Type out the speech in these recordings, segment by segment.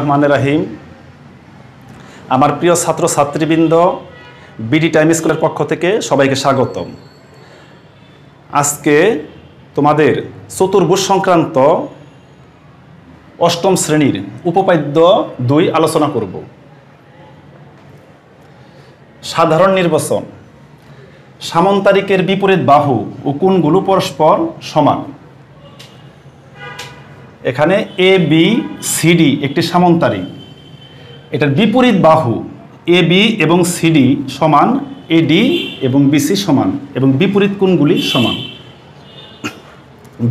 রহমানির রহিম। আমার প্রিয় ছাত্র ছাত্রীবৃন্দ, বিডি টাইম স্কুলের পক্ষ থেকে সবাইকে স্বাগতম। আজকে তোমাদের চতুর্ভুজ সংক্রান্ত অষ্টম শ্রেণীর উপপাদ্য 2 আলোচনা করব। সাধারণ নির্বাচন। সামন্তরিকের বিপরীত বাহু ও কোণগুলো পরস্পর সমান। এখানে এ বি সিডি একটি সামন্তরিক, এটার বিপরীত বাহু এ বি এবং সিডি সমান, এডি এবং বিসি সমান এবং বিপরীত কোণগুলি সমান।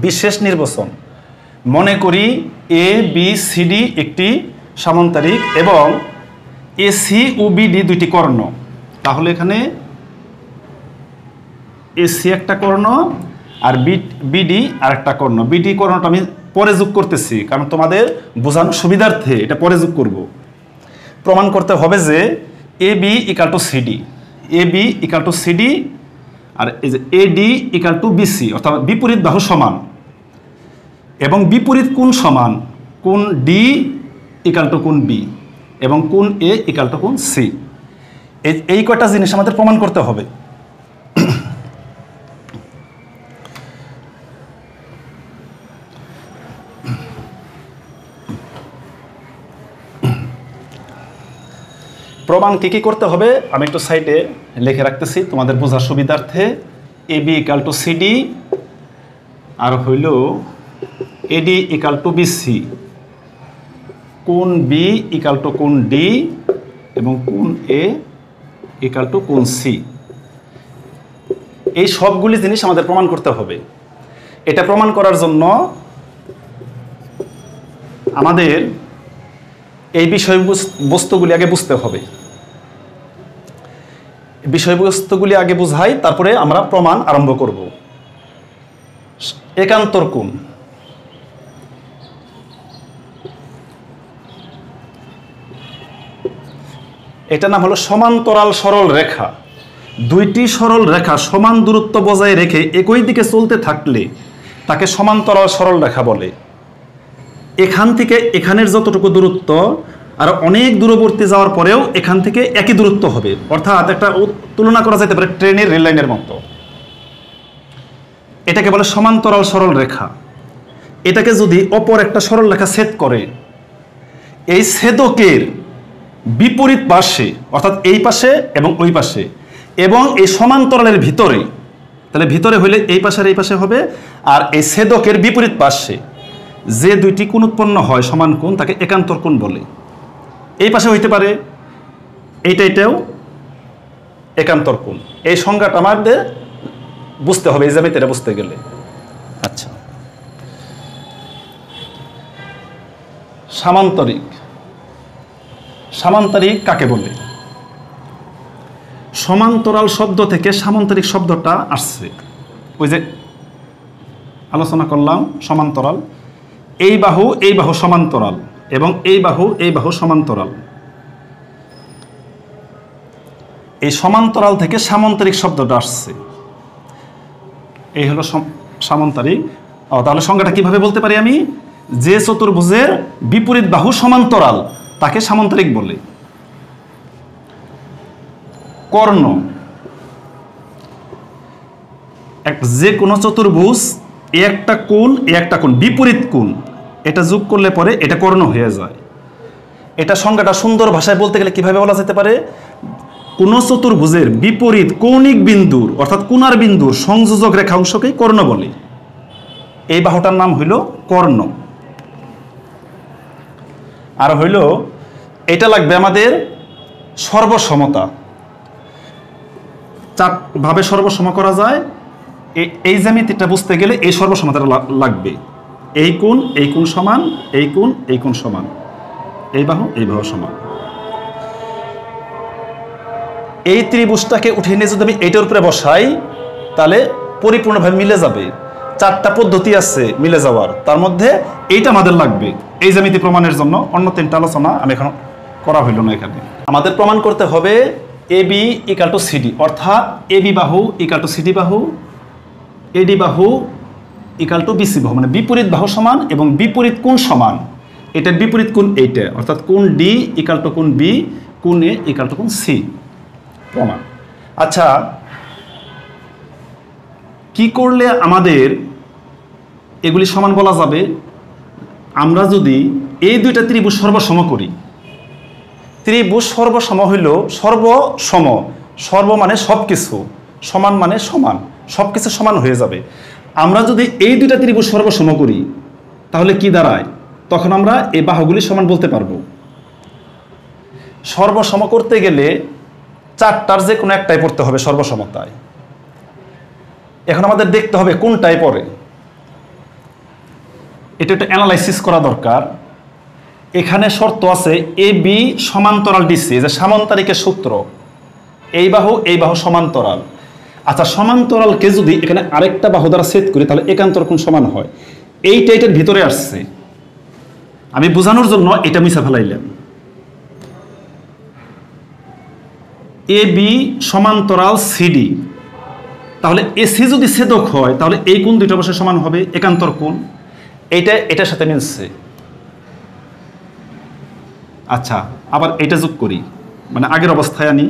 বিশেষ নির্বাচন। মনে করি এ বি সিডি একটি সামন্তরিক এবং এসি ও বিডি দুইটি কর্ণ। তাহলে এখানে এসি একটা কর্ণ আর বিডি আর একটা কর্ণ। বিডি কর্ণটা আমি পরে যোগ করতেছি, কারণ তোমাদের বোঝানোর সুবিধার্থে এটা পরে যোগ করব। প্রমাণ করতে হবে যে A B equal to CD, A B equal to CD, আর এই যে এডি ইকাল টু বিসি, অর্থাৎ বিপরীত বাহু সমান এবং বিপরীত কোণ সমান। কোণ ডি ইকাল টু কোণ বি এবং কোণ এ ইকাল টু কোণ সি। এই কয়টা জিনিস আমাদের প্রমাণ করতে হবে। প্রমাণ কি করতে হবে আমি একটু সাইডে লিখে রাখতেছি তোমাদের বোঝার সুবিধার্থে। এ বি ইকাল টু সিডি, আর হইল এডি ইকাল টু বিসি, কোণ বি ইকাল টু কোণ ডি এবং কোণ এ ইকাল টু কোণ সি। এই সবগুলি জিনিস আমাদের প্রমাণ করতে হবে। এটা প্রমাণ করার জন্য আমাদের এই বিষয়বস্তুগুলি আগে বুঝতে হবে। বিষয়বস্তুগুলি আগে বুঝাই, তারপরে আমরা প্রমাণ আরম্ভ করব। একান্তর কোণ। এটা নাম হলো সমান্তরাল সরল রেখা। দুইটি সরল রেখা সমান দূরত্ব বজায় রেখে একই দিকে চলতে থাকলে তাকে সমান্তরাল সরল রেখা বলে। এখান থেকে এখানের যতটুকু দূরত্ব আর অনেক দূরবর্তী যাওয়ার পরেও এখান থেকে একই দূরত্ব হবে, অর্থাৎ একটা তুলনা করা যেতে পারে ট্রেনের রেল লাইনের মতো। এটাকে বলে সমান্তরাল সরল রেখা। এটাকে যদি অপর একটা সরল রেখা ছেদ করে, এই ছেদকের বিপরীত পাশে, অর্থাৎ এই পাশে এবং ওই পাশে এবং এই সমান্তরালের ভিতরে, তাহলে ভিতরে হইলে এই পাশে আর এই পাশে হবে, আর এই ছেদকের বিপরীত পাশে যে দুইটি কোণ উৎপন্ন হয় সমান কোণ, তাকে একান্তর কোণ বলে। এই পাশে হইতে পারে এইটাও একান্তর কোণ। এই সংজ্ঞাটা আমাদের বুঝতে হবে এই জ্যামিতিটা বুঝতে গেলে। আচ্ছা, সামান্তরিক। সামান্তরিক কাকে বলে? সমান্তরাল শব্দ থেকে সামান্তরিক শব্দটা আসছে। ওই যে আলোচনা করলাম সমান্তরাল, এই বাহু সমান্তরাল এবং এই বাহু সমান্তরাল। এই সমান্তরাল থেকে সামান্তরিক শব্দটা আসছে। এই হলো সামান্তরিক। তাহলে সংজ্ঞাটা কিভাবে বলতে পারি আমি? যে চতুর্ভুজের বিপরীত বাহু সমান্তরাল তাকে সামান্তরিক বলে। কর্ণ। যে কোনো চতুর্ভুজ একটা কোণ বিপরীত কোণ, এটা যোগ করলে পরে এটা কর্ণ হয়ে যায়। এটা সংজ্ঞাটা সুন্দর ভাষায় বলতে গেলে কিভাবে বলা যেতে পারে? কোন চতুর্ভুজের বিপরীত কৌণিক বিন্দুর, অর্থাৎ কোণার বিন্দুর সংযোজক রেখা অংশকেই কর্ণ বলে। এই বাহুটার নাম হইল কর্ণ। আর হইল এটা লাগবে আমাদের সর্বসমতা। চারভাবে সর্বসম করা যায়। এই জ্যামিতিটা বুঝতে গেলে এই সর্বসমতাটা লাগবে। এই কোণ সমান, এই কোণ সমান, এই বাহু সমান। এই ত্রিভুজটাকে উঠে নিয়ে যদি আমি এইটার উপরে বসাই, তাহলে পরিপূর্ণভাবে মিলে যাবে। 4টা পদ্ধতি আছে মিলে যাওয়ার, তার মধ্যে এইটা আমাদের লাগবে এই জ্যামিতি প্রমাণের জন্য। অন্য 3টা আলোচনা আমি এখন করা হইল না। এখানে আমাদের প্রমাণ করতে হবে এ বি ইকাল টু সিডি, অর্থাৎ এ বি বাহু ইকাল টু সিডি বাহু, এডি বাহু ইকাল টু বিসি বাহু, মানে বিপরীত বাহু সমান এবং বিপরীত কোণ সমান। এটার বিপরীত কোণ এইটা, অর্থাৎ কোণ ডি ইকাল টু কোণ বি, কোণ এ ইকাল টু কোণ সি। প্রমাণ। আচ্ছা, কি করলে আমাদের এগুলি সমান বলা যাবে? আমরা যদি এই দুইটা ত্রিভুজ সর্বসম করি, ত্রিভুজ সর্বসম হইল সর্বসম, সর্ব মানে সব কিছু, সমান মানে সমান, সব কিছু সমান হয়ে যাবে। আমরা যদি এই দুইটা ত্রিভুজ সর্বসম করি তাহলে কি দাঁড়ায়? তখন আমরা এই বাহুগুলি সমান বলতে পারবো। সর্বসম করতে গেলে চারটার যে কোনো একটাই পড়তে হবে সর্বসমতায়। এখন আমাদের দেখতে হবে কোনটাই পড়ে, এটা একটা অ্যানালাইসিস করা দরকার। এখানে শর্ত আছে এ বি সমান্তরাল ডিসি, যে সামান্তরিকের সূত্র, এই বাহু সমান্তরাল। আচ্ছা, সমান্তরালকে যদি এখানে আরেকটা বাহু দ্বারা ছেদ করি তাহলে একান্তর কোণ সমান হয়। এইটা এটার ভিতরে আসছে, আমি বোঝানোর জন্য এটা মিশা ফেলাইলাম। এ বি সমান্তরাল সিডি, তাহলে এসি যদি ছেদক হয় তাহলে এই কোণ দুইটা অবশ্যই সমান হবে, একান্তর কোণ। এইটা এটার সাথে মিলছে। আচ্ছা, আবার এটা যোগ করি, মানে আগের অবস্থায় আনি।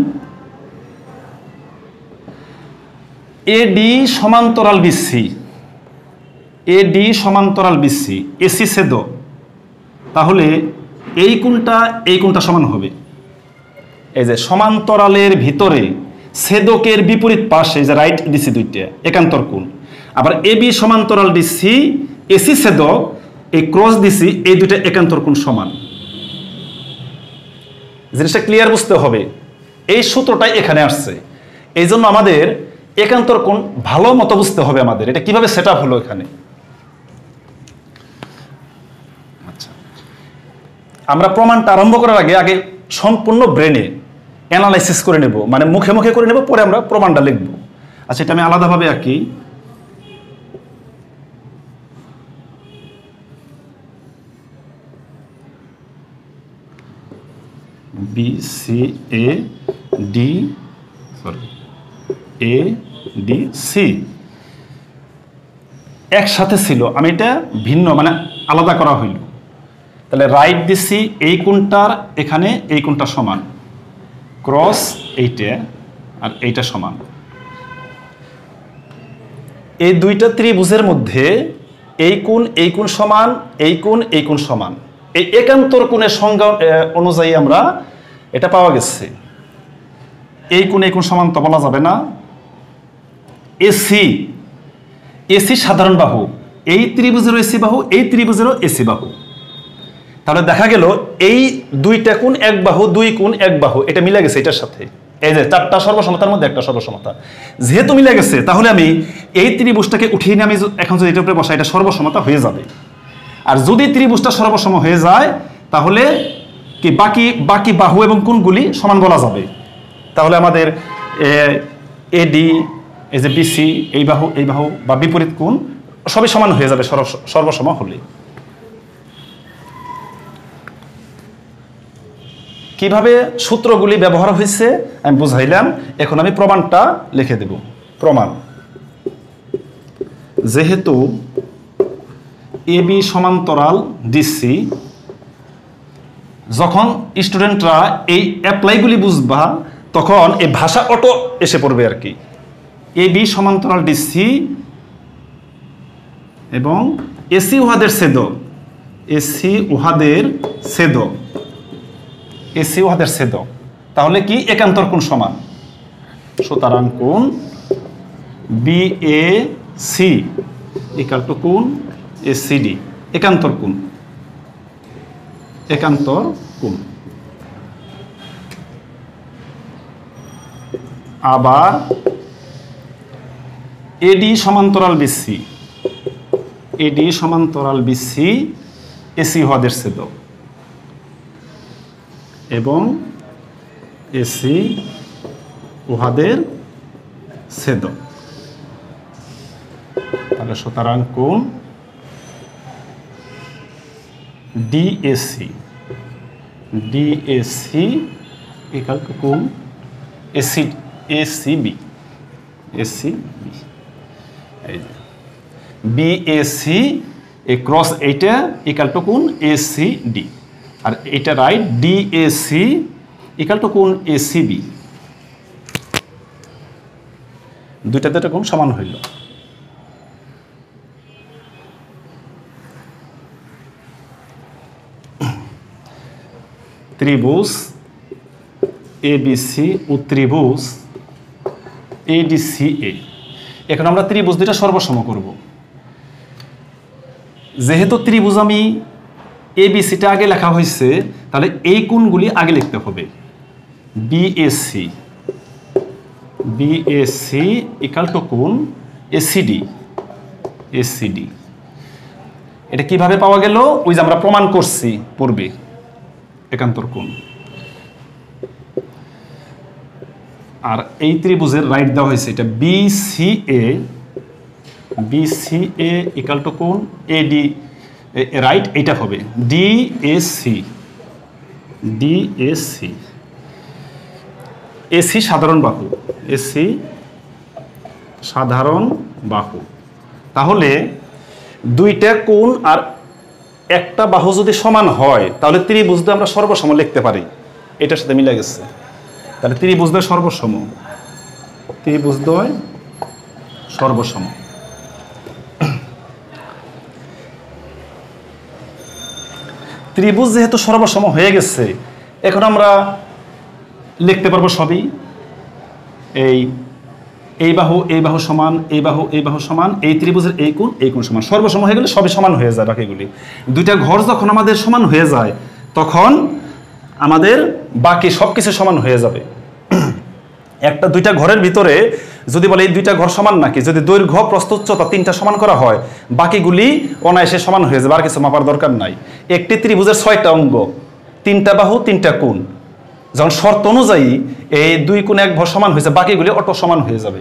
এডি সমান্তরাল বিসি, এডি সমান্তরাল বিসি, এসি ছেদক, তাহলে এই কোণটা সমান হবে। এই যে সমান্তরালের ভিতরে ছেদকের বিপরীত পাশে যে রাইট ডিসি দুইটা একান্তর কোণ। আবার এ বি সমান্তরাল ডিসি, এসি ছেদক, এই ক্রস ডিসি, এই দুইটা একান্তর কোণ সমান। জিনিসটা ক্লিয়ার বুঝতে হবে। এই সূত্রটাই এখানে আসছে, এই জন্য আমাদের একান্তর কোণ ভালো মতো বুঝতে হবে আমাদের, এটা কিভাবে সেট আপ হলো এখানে। আচ্ছা, আমরা প্রমাণটা আরম্ভ করার আগে সম্পূর্ণ ব্রেনে অ্যানালাইসিস করে নেব, মানে মুখে মুখে করে নেব, পরে আমরা প্রমাণটা লিখব। আচ্ছা, এটা আমি আলাদাভাবে আঁকি। B C A D, A D C একসাথে ছিল, আমি এটা ভিন্ন মানে আলাদা করা হইল। তাহলে রাইট ডিসি এই কোণটার এখানে এই কোণটা সমান, ক্রস এইটা আর এইটা সমান। এই দুইটা ত্রিভুজের মধ্যে এই কোণ সমান, এই কোণ সমান। এই একান্তর কোণের সংজ্ঞা অনুযায়ী আমরা এটা পাওয়া গেছে। এই কোণ সমান তো বলা যাবে না। এসি সাধারণ বাহু, এই ত্রিভুজেরও এসি বাহু, এই ত্রিভুজেরও এসি বাহু। তাহলে দেখা গেল এই দুইটা কোণ এক বাহু, দুই কোণ এক বাহু, এটা মিলে গেছে এটার সাথে। এই যে চারটা সর্বসমতার মধ্যে একটা সর্বসমতা, যেহেতু মিলে গেছে তাহলে আমি এই ত্রিভুজটাকে উঠিয়ে নিয়ে আমি এখন যদি এটার উপরে বসাই, এটা সর্বসমতা হয়ে যাবে। আর যদি ত্রিভুজটা সর্বসম হয়ে যায় তাহলে কি বাকি বাহু এবং কোণগুলি সমান বলা যাবে। তাহলে আমাদের এডি, এই যে বিসি, এই বাহু বা বিপরীত কোণ সবই সমান হয়ে যাবে সর্বসম হলে। কিভাবে সূত্রগুলি ব্যবহার হয়েছে আমি বুঝাইলাম, এখন আমি প্রমাণটা লিখে দেব। প্রমাণ: যেহেতু এ বি সমান্তরাল ডিসি, যখন স্টুডেন্টরা এই অ্যাপ্লাইগুলি বুঝবা তখন এই ভাষা অটো এসে পড়বে আর কি। এ বি সমান্তরাল ডিসি এবং এসি উহাদের ছেদক, এসি উহাদের ছেদক, এসি উহাদের ছেদক, তাহলে কি একান্তর কোণ সমান। সুতরাং কোণ B A C equal to কোণ এসিডি, একান্তর কোণ, একান্তর কোণ। আবার এডি সমান্তরাল বিসি, এডি সমান্তরাল বিসি এসি উহাদের ছেদক এবং এসি উহাদের ছেদক। তাহলে সুতরাং কোণ ডিএসি, ডিএসি ইকুয়াল টু কোণ এসিবি, এসিবি। এই যে বিএসি এই ক্রস এইটা ইকাল টু কোণ ACD, আর এটা রাইট DAC ইকাল টু কোণ ACB। দুইটাতে কোণ সমান হইল। ত্রিভুজ ABC ও ত্রিভুজ ADCA। এখন আমরা ত্রিভুজ দুইটা সর্বসম করব। যেহেতু ত্রিভুজ আমি ABCটা আগে লেখা হয়েছে, তাহলে এই কোণগুলি আগে লিখতে হবে। BAC ইকাল টু কোণ ACD। এটা কিভাবে পাওয়া গেল? ওই যে আমরা প্রমাণ করছি পূর্বে, একান্তর কোণ। আর এই ত্রিভুজের রাইট দেওয়া হয়েছে এটা BCA ইকাল টু কোণ AD, রাইট এইটা হবে DAC। AC সাধারণ বাহু, AC সাধারণ বাহু। তাহলে দুইটা কোণ আর একটা বাহু যদি সমান হয়, তাহলে ত্রিভুজটা আমরা সর্বসম লিখতে পারি। এটার সাথে মিলে গেছে। তাহলে ত্রিভুজদ্বয় সর্বসম, ত্রিভুজদ্বয় সর্বসম। ত্রিভুজ যেহেতু সর্বসম হয়ে গেছে, এখন আমরা লিখতে পারবো সবই। এই বাহু সমান, এই বাহু সমান, এই ত্রিভুজের এই কোণ সমান। সর্বসম হয়ে গেলে সবই সমান হয়ে যায়। বাকিগুলি দুইটা ঘর যখন আমাদের সমান হয়ে যায়, তখন আমাদের বাকি সবকিছু সমান হয়ে যাবে। দুইটা ঘরের ভিতরে যদি বলে এই দুইটা ঘর সমান নাকি, যদি দৈর্ঘ্য প্রস্থ উচ্চতা তিনটা সমান করা হয়, বাকিগুলি অনায়াসে সমান হয়ে যাবে, আর কিছু মাপার দরকার নাই। একটি ত্রিভুজের 6টা অঙ্গ, 3টা বাহু 3টা কোণ, যখন শর্ত অনুযায়ী এই 2 কোণ 1 ভর সমান হয়েছে, বাকিগুলি অটো সমান হয়ে যাবে।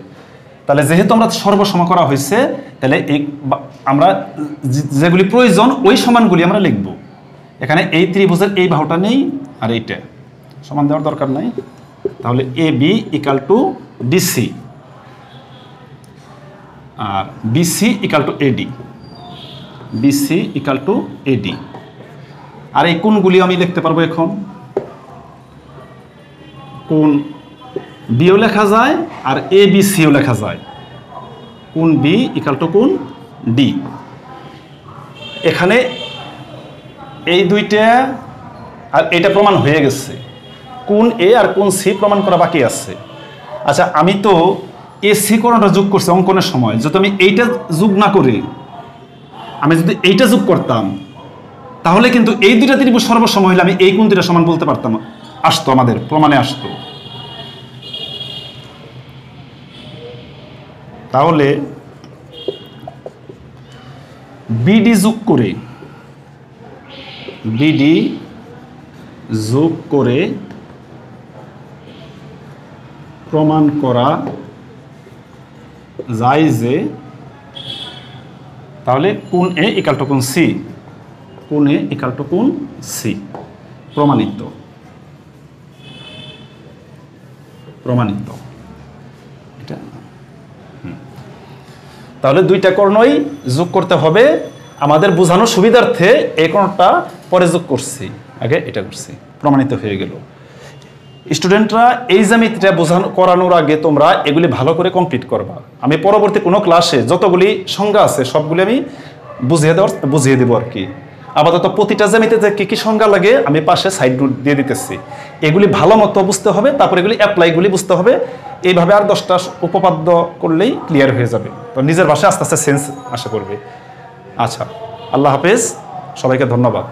তাহলে যেহেতু আমরা সর্বসম করা হয়েছে, তাহলে আমরা যেগুলি প্রয়োজন ওই সমানগুলি আমরা লিখব। এখানে এই ত্রিভুজের এই বাহুটা নেই, আর এইটা সমান দেওয়ার দরকার নাই। তাহলে AB ইকাল টু DC, আর BC ইকাল টু AD। আর এই কোণগুলি আমি লিখতে পারবো এখন। কোণ বিও লেখা যায়, আর ABCও লেখা যায়। কোণ B ইকাল টু কোণ D। এখানে এই দুইটা আর এটা প্রমাণ হয়ে গেছে। কোণ A আর কোণ C প্রমাণ করা বাকি আছে। আচ্ছা, আমি তো AC কোণটা যোগ করছি অঙ্কনের সময়। যদি আমি এইটা যোগ না করি, আমি যদি এইটা যোগ করতাম, তাহলে কিন্তু এই দুইটা ত্রিভুজ সর্বসম হইলে আমি এই কোণ দুইটা সমান বলতে পারতাম, আসতো, আমাদের প্রমাণে আসতো। তাহলে BD যোগ করে প্রমাণ করা যায় যে, তাহলে কোণ A ইকাল টু কোণ C, কোণ A ইকাল টু কোণ C প্রমাণিত। এটা তাহলে দুইটা কর্ণই যোগ করতে হবে। আমাদের বোঝানোর সুবিধার্থে এই কোণটা পরে যোগ করছি, আগে এটা করছি, প্রমাণিত হয়ে গেল। স্টুডেন্টরা এই জ্যামিতিটা করানোর আগে তোমরা এগুলি ভালো করে কমপ্লিট করবা। আমি পরবর্তী কোনো ক্লাসে যতগুলি সংজ্ঞা আছে সবগুলি আমি বুঝিয়ে দেবো আর কি। আপাতত প্রতিটা জ্যামিতিতে কি কি সংজ্ঞা লাগে আমি পাশে সাইড নোট দিয়ে দিতেছি। এগুলি ভালো মতো বুঝতে হবে, তারপর এগুলি অ্যাপ্লাইগুলি বুঝতে হবে। এইভাবে আর 10টা উপপাদ্য করলেই ক্লিয়ার হয়ে যাবে। তো নিজের ভাষায় আস্তে আস্তে সেন্স আসা করবে। আচ্ছা, আল্লাহ হাফেজ, সবাইকে ধন্যবাদ।